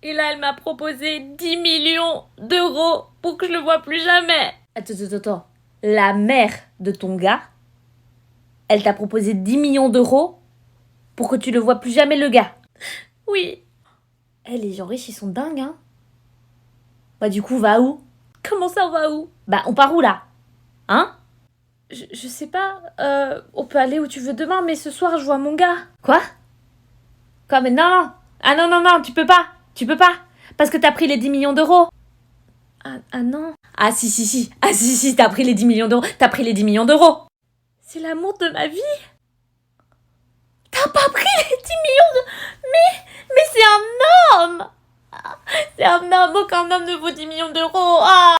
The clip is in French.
Et là, elle m'a proposé 10 millions d'euros pour que je le vois plus jamais. Attends. La mère de ton gars, elle t'a proposé 10 millions d'euros pour que tu le vois plus jamais, le gars. Oui. Les gens riches, ils sont dingues, hein. Bah du coup, va où? Comment ça, on va où? Bah on part où là? Hein? Je sais pas. On peut aller où tu veux demain, mais ce soir, je vois mon gars. Quoi? Quoi? Mais non! Ah non, tu peux pas! Tu peux pas! Parce que t'as pris les 10 millions d'euros! Ah non. Ah si! Ah si, t'as pris les 10 millions d'euros! T'as pris les 10 millions d'euros! C'est l'amour de ma vie. T'as pas pris les 10 millions de... Mais c'est un homme! C'est un homme, aucun homme ne vaut 10 millions d'euros. Ah!